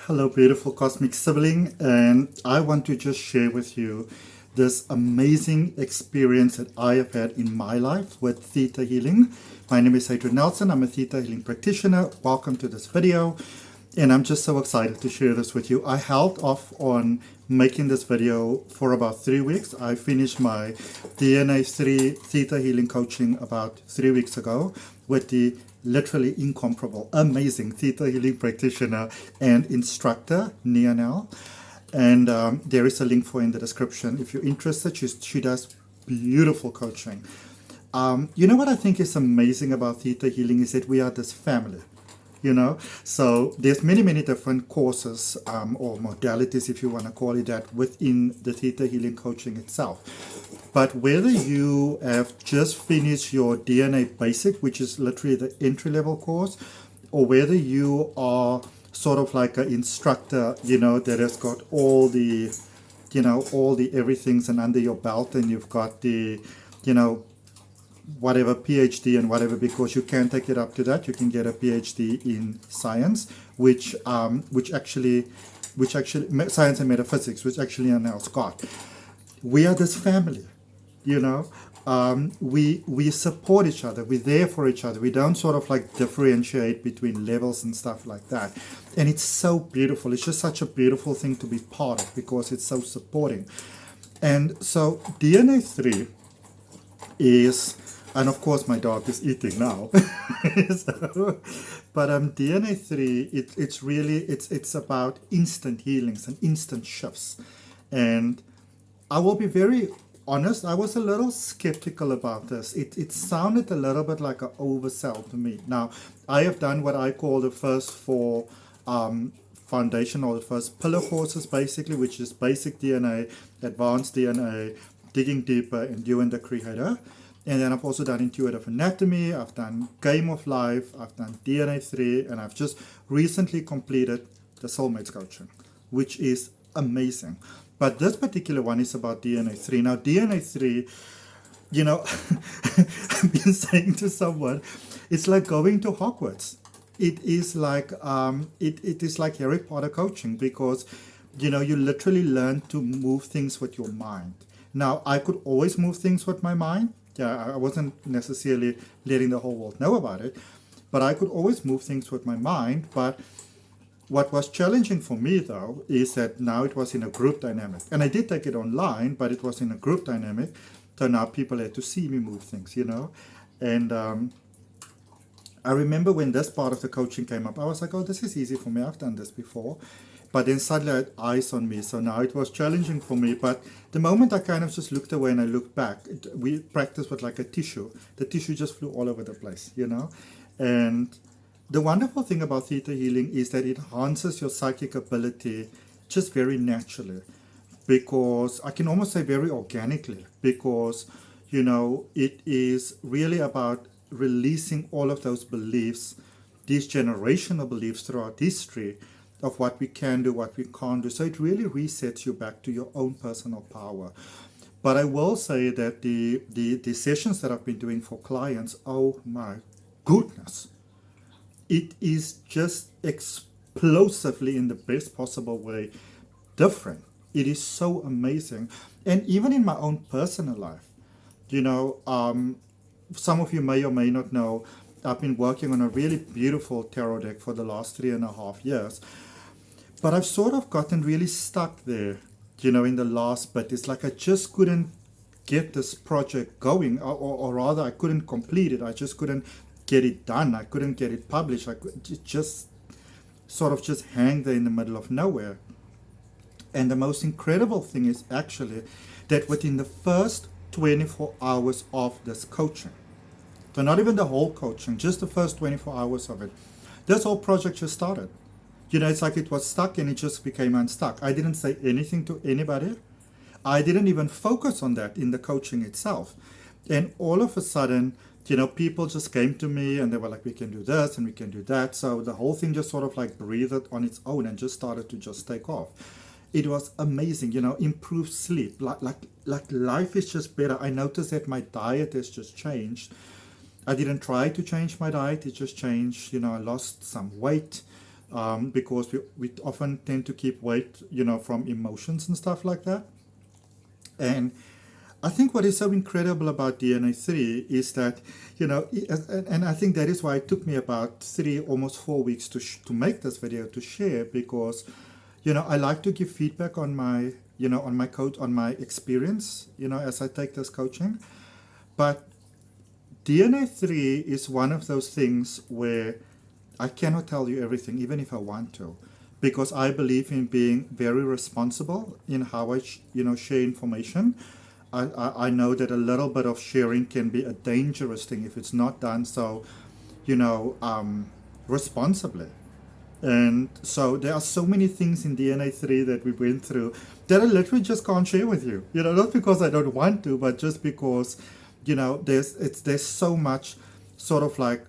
Hello, beautiful cosmic sibling, and I want to just share with you this amazing experience that I have had in my life with Theta Healing. My name is Adrian Nelson. I'm a Theta Healing practitioner. Welcome to this video, and I'm just so excited to share this with you. I held off on making this video for about 3 weeks. I finished my DNA 3 Theta Healing coaching about 3 weeks ago with the literally incomparable, amazing Theta Healing practitioner and instructor, Nianell. And there is a link for in the description. If you're interested, she does beautiful coaching. You know what I think is amazing about Theta Healing is that we are this family. So there's many different courses or modalities, if you want to call it that, within the Theta Healing coaching itself. But whether you have just finished your DNA Basic, which is literally the entry-level course, or whether you are sort of like an instructor, that has got all the, all the everythings and under your belt, and you've got the, whatever PhD and whatever, because you can take it up to that. You can get a PhD in science, which actually science and metaphysics, which actually Nianell's got. We are this family, we support each other. We're there for each other. We don't sort of like differentiate between levels and stuff like that. And it's so beautiful. It's just such a beautiful thing to be part of because it's so supporting. And so DNA 3 is, and of course my dog is eating now. But DNA 3, it's about instant healings and instant shifts. And I will be very honest, I was a little skeptical about this. It sounded a little bit like an oversell to me. Now, I have done what I call the first 4 foundation or the first pillar courses, basically, which is basic DNA, advanced DNA, digging deeper, and you and the creator. And then I've also done intuitive anatomy, I've done game of life, I've done DNA 3, and I've just recently completed the soulmates coaching, which is amazing. But this particular one is about DNA 3. Now, DNA 3, I've been saying to someone, it's like going to Hogwarts. It is like it is like Harry Potter coaching, because you literally learn to move things with your mind. Now, I could always move things with my mind. Yeah, I wasn't necessarily letting the whole world know about it, but I could always move things with my mind. But what was challenging for me, though, is that now it was in a group dynamic. And I did take it online, but it was in a group dynamic. So now people had to see me move things, And I remember when this part of the coaching came up, I was like, oh, this is easy for me. I've done this before. But then suddenly I had eyes on me. So now it was challenging for me. But the moment I kind of just looked away and I looked back, we practiced with like a tissue. The tissue just flew all over the place, And the wonderful thing about Theta Healing is that it enhances your psychic ability just very naturally. Because I can almost say very organically. Because, it is really about releasing all of those beliefs, these generational beliefs throughout history, of what we can do, what we can't do. So it really resets you back to your own personal power. But I will say that the sessions that I've been doing for clients, oh my goodness, it is just explosively, in the best possible way, different. It is so amazing. And even in my own personal life, some of you may or may not know, I've been working on a really beautiful tarot deck for the last 3.5 years. But I've sort of gotten really stuck there, in the last bit. It's like I just couldn't get this project going, or rather I couldn't complete it. I just couldn't get it done. I couldn't get it published. I could just sort of just hang there in the middle of nowhere. And the most incredible thing is actually that within the first 24 hours of this coaching, so not even the whole coaching, just the first 24 hours of it, this whole project just started. It's like it was stuck and it just became unstuck. I didn't say anything to anybody. I didn't even focus on that in the coaching itself. And all of a sudden, people just came to me and they were like, we can do this and we can do that. So the whole thing just sort of like breathed on its own and just started to just take off. It was amazing, improved sleep. Like life is just better. I noticed that my diet has just changed. I didn't try to change my diet. It just changed. I lost some weight. because we often tend to keep weight, from emotions and stuff like that. And I think what is so incredible about DNA 3 is that, and I think that is why it took me about 3, almost 4 weeks to make this video, to share, because, I like to give feedback on my, on my coach, on my experience, as I take this coaching. But DNA 3 is one of those things where I cannot tell you everything, even if I want to, because I believe in being very responsible in how I, share information. I know that a little bit of sharing can be a dangerous thing if it's not done so, responsibly. And so there are so many things in DNA 3 that we went through that I literally just can't share with you. Not because I don't want to, but just because, there's so much sort of like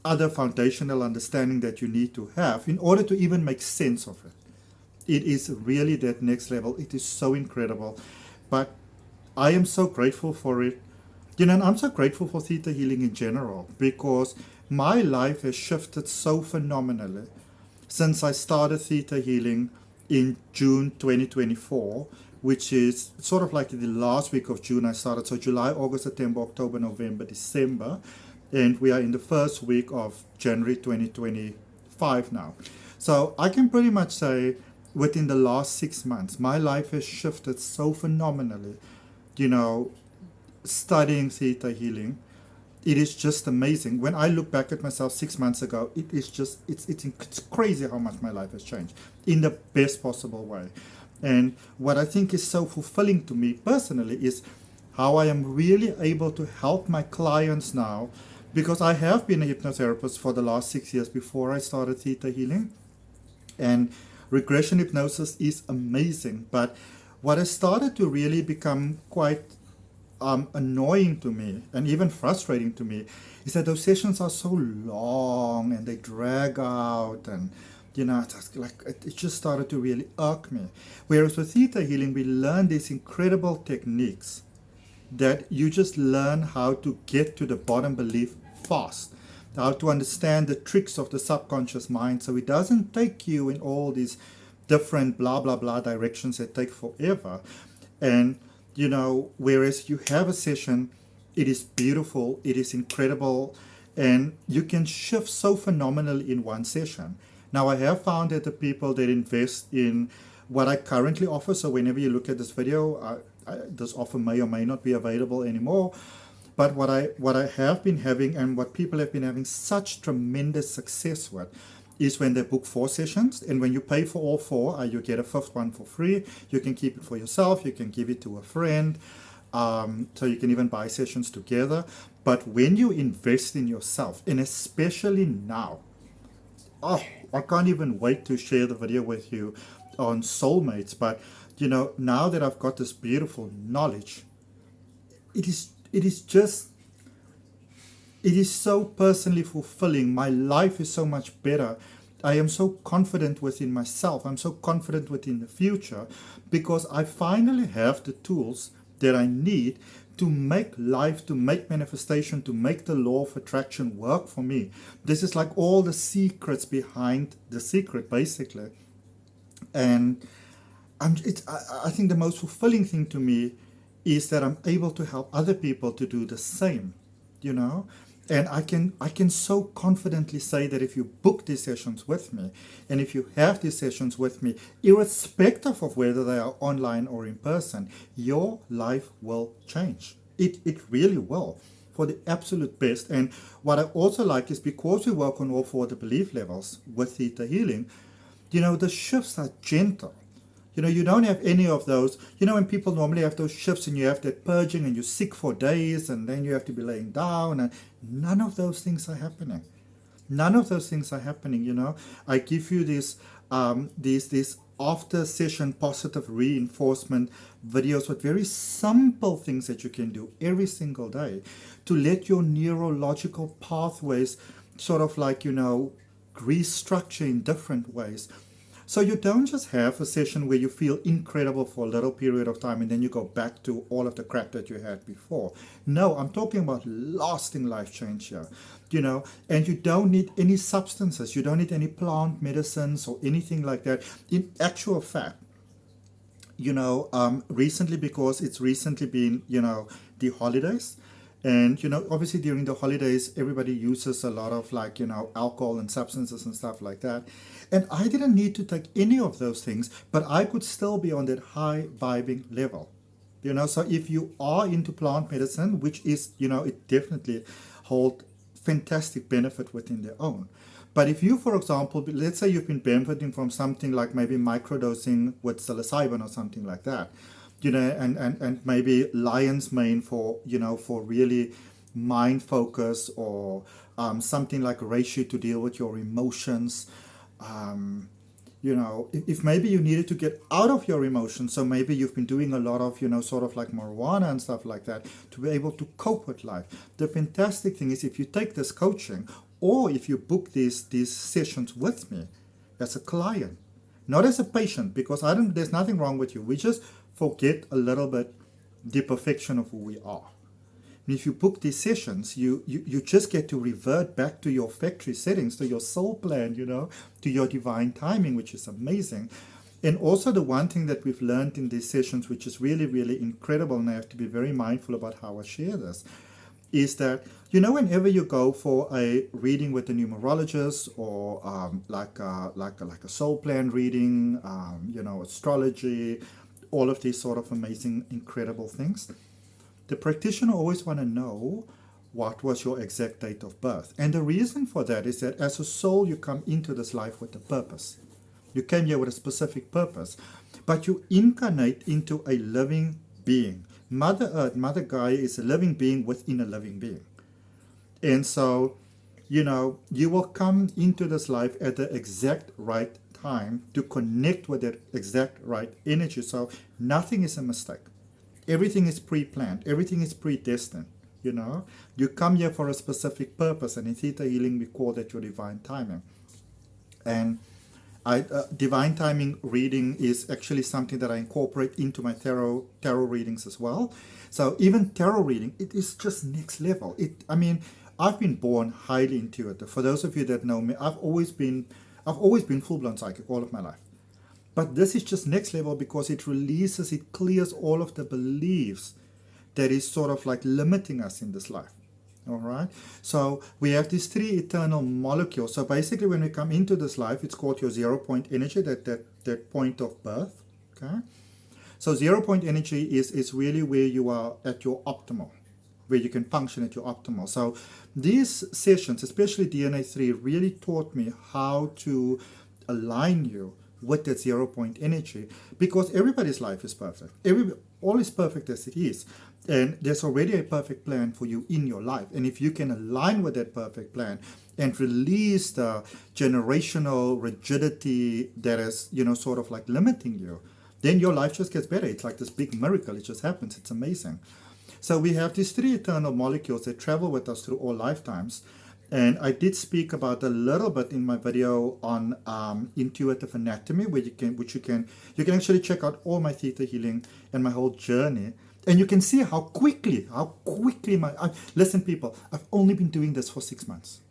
other foundational understanding that you need to have in order to even make sense of it. It is really that next level. It is so incredible. But I am so grateful for it. And I'm so grateful for Theta Healing in general, because my life has shifted so phenomenally since I started Theta Healing in June 2024, which is sort of like the last week of June I started. So July, August, September, October, November, December. And we are in the first week of January 2025 now. So I can pretty much say within the last 6 months, my life has shifted so phenomenally. Studying Theta Healing, it is just amazing. When I look back at myself 6 months ago, it is just, it's crazy how much my life has changed in the best possible way. And what I think is so fulfilling to me personally is how I am really able to help my clients now, because I have been a hypnotherapist for the last 6 years before I started Theta Healing. And regression hypnosis is amazing. But what has started to really become quite annoying to me and even frustrating to me is that those sessions are so long and they drag out, and it's like it just started to really irk me. Whereas with Theta Healing, we learn these incredible techniques that you just learn how to get to the bottom belief fast, how to understand the tricks of the subconscious mind, so it doesn't take you in all these different blah blah blah directions that take forever. And whereas you have a session, it is beautiful, it is incredible, and you can shift so phenomenally in one session. Now, I have found that the people that invest in what I currently offer, so whenever you look at this video, this offer may or may not be available anymore, but what I have been having and what people have been having such tremendous success with is when they book 4 sessions, and when you pay for all 4, you get a 5th one for free. You can keep it for yourself, you can give it to a friend, so you can even buy sessions together. But when you invest in yourself, and especially now, I can't even wait to share the video with you on soulmates. But now that I've got this beautiful knowledge, it is so personally fulfilling. My life is so much better. I am so confident within myself. I'm so confident within the future, because I finally have the tools that I need to make life, to make manifestation, to make the law of attraction work for me. This is like all the secrets behind the secret, basically. And I think the most fulfilling thing to me is that I'm able to help other people to do the same, And I can so confidently say that if you book these sessions with me, and if you have these sessions with me, irrespective of whether they are online or in person, your life will change. It really will, for the absolute best. And what I also like is, because we work on all 4 of the belief levels with Theta Healing, the shifts are gentle. You don't have any of those, when people normally have those shifts and you have that purging and you're sick for days and then you have to be laying down, and none of those things are happening. None of those things are happening, I give you these after session positive reinforcement videos with very simple things that you can do every single day to let your neurological pathways sort of like, restructure in different ways. So you don't just have a session where you feel incredible for a little period of time and then you go back to all of the crap that you had before. No, I'm talking about lasting life change here, and you don't need any substances. You don't need any plant medicines or anything like that. In actual fact, recently, because it's recently been, the holidays. And, obviously during the holidays, everybody uses a lot of alcohol and substances and stuff like that. And I didn't need to take any of those things, but I could still be on that high vibing level. So if you are into plant medicine, which is, it definitely holds fantastic benefit within their own. But if you, for example, let's say you've been benefiting from something like maybe microdosing with psilocybin or something like that, and maybe lion's mane for, for really mind focus, or something like reishi to deal with your emotions. If maybe you needed to get out of your emotions, so maybe you've been doing a lot of, sort of like marijuana and stuff like that to be able to cope with life. The fantastic thing is if you take this coaching, or if you book these sessions with me as a client, not as a patient, because there's nothing wrong with you. We just forget a little bit the perfection of who we are. And if you book these sessions, you just get to revert back to your factory settings, to your soul plan, to your divine timing, which is amazing. And also the one thing that we've learned in these sessions, which is really, really incredible, and I have to be very mindful about how I share this, is that, whenever you go for a reading with a numerologist, or like a soul plan reading, astrology, all of these sort of amazing, incredible things, the practitioner always want to know what was your exact date of birth. And the reason for that is that as a soul, you come into this life with a purpose. You came here with a specific purpose, but you incarnate into a living being. Mother Earth, Mother Gaia is a living being within a living being. And so, you will come into this life at the exact right time to connect with that exact right energy. So nothing is a mistake. Everything is pre-planned. Everything is predestined. You come here for a specific purpose, and in Theta Healing we call that your divine timing. And divine timing reading is actually something that I incorporate into my tarot readings as well. So even tarot reading, it is just next level. I've been born highly intuitive. For those of you that know me, I've always been full-blown psychic all of my life. But this is just next level because it clears all of the beliefs that is sort of like limiting us in this life. All right. So we have these three eternal molecules. So basically when we come into this life, it's called your 0 point energy, that point of birth. Okay. So 0 point energy is really where you are at your optimal, where you can function at your optimal. So these sessions, especially DNA 3, really taught me how to align you with that 0 point energy, because everybody's life is perfect. All is perfect as it is. And there's already a perfect plan for you in your life. And if you can align with that perfect plan and release the generational rigidity that is, sort of like limiting you, then your life just gets better. It's like this big miracle. It just happens. It's amazing. So we have these three eternal molecules that travel with us through all lifetimes. And I did speak about a little bit in my video on intuitive anatomy, which you can actually check out all my Theta healing and my whole journey. And you can see how quickly listen people, I've only been doing this for 6 months.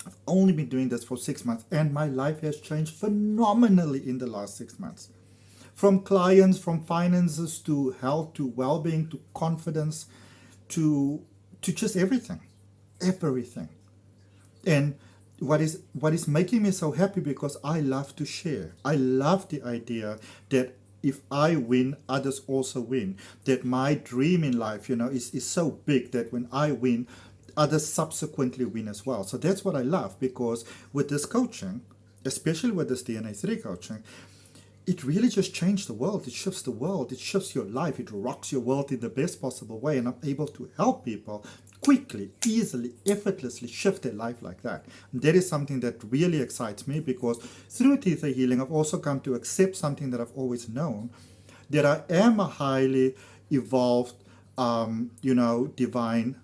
I've only been doing this for 6 months, and my life has changed phenomenally in the last 6 months. From clients, from finances, to health, to well-being, to confidence, to just everything. And what is making me so happy, because I love to share. I love the idea that if I win, others also win. That my dream in life, is so big that when I win, others subsequently win as well. So that's what I love, because with this coaching, especially with this DNA 3 coaching, it really just changed the world. It shifts the world. It shifts your life. It rocks your world in the best possible way. And I'm able to help people quickly, easily, effortlessly shift their life like that. And that is something that really excites me, because through Theta healing, I've also come to accept something that I've always known, that I am a highly evolved, divine,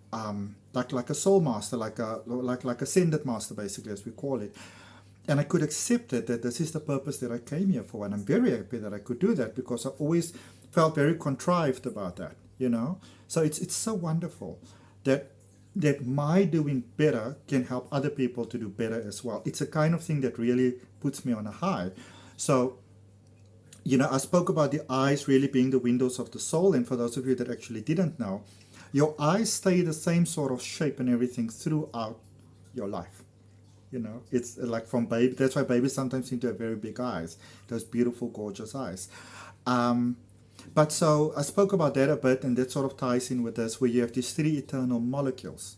like a soul master, like a ascended master, basically, as we call it. and I could accept it, that this is the purpose that I came here for. And I'm very happy that I could do that, because I always felt very contrived about that, you know. So it's so wonderful that my doing better can help other people to do better as well. It's a kind of thing that really puts me on a high. So, you know, I spoke about the eyes really being the windows of the soul. And for those of you that actually didn't know, your eyes stay the same sort of shape and everything throughout your life. You know, it's like from baby. That's why babies sometimes seem to have very big eyes, those beautiful, gorgeous eyes. But so I spoke about that a bit, and that sort of ties in with this, where you have these three eternal molecules.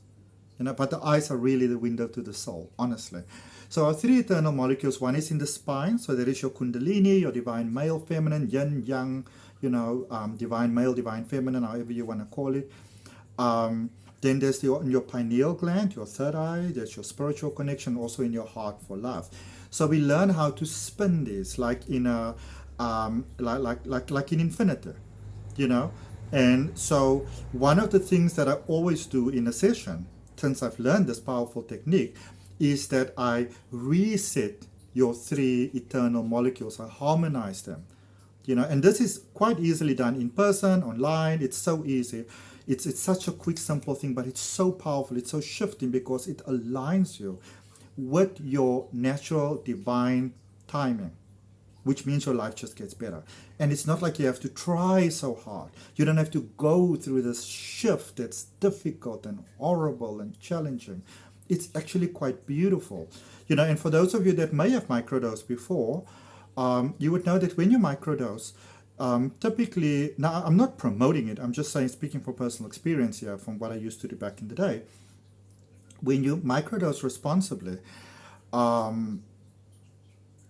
You know, but the eyes are really the window to the soul, honestly. So our three eternal molecules, one is in the spine, so there is your kundalini, your divine male, feminine, yin, yang, you know, divine male, divine feminine, however you want to call it. Then there's in your pineal gland, your third eye, there's your spiritual connection, also in your heart for love. So we learn how to spin this like in a like in infinity, you know. And so one of the things that I always do in a session, since I've learned this powerful technique, is that I reset your three eternal molecules. I harmonize them, you know. And this is quite easily done in person, online. It's so easy. It's such a quick, simple thing, but it's so powerful. It's so shifting, because it aligns you with your natural divine timing, which means your life just gets better. And it's not like you have to try so hard. You don't have to go through this shift that's difficult and horrible and challenging. It's actually quite beautiful. You know, and for those of you that may have microdosed before, you would know that when you microdose, typically, now I'm not promoting it, I'm just saying, speaking from personal experience here, from what I used to do back in the day. When you microdose responsibly,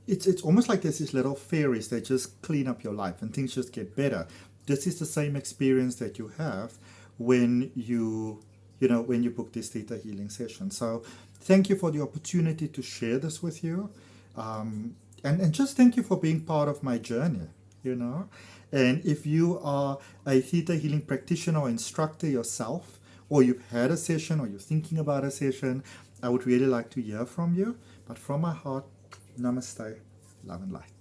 it's almost like there's these little fairies that just clean up your life and things just get better. This is the same experience that you have when you book this Theta healing session. So thank you for the opportunity to share this with you. And just thank you for being part of my journey, you know. And if you are a Theta healing practitioner or instructor yourself, or you've had a session, or you're thinking about a session, I would really like to hear from you. But from my heart, namaste, love and light.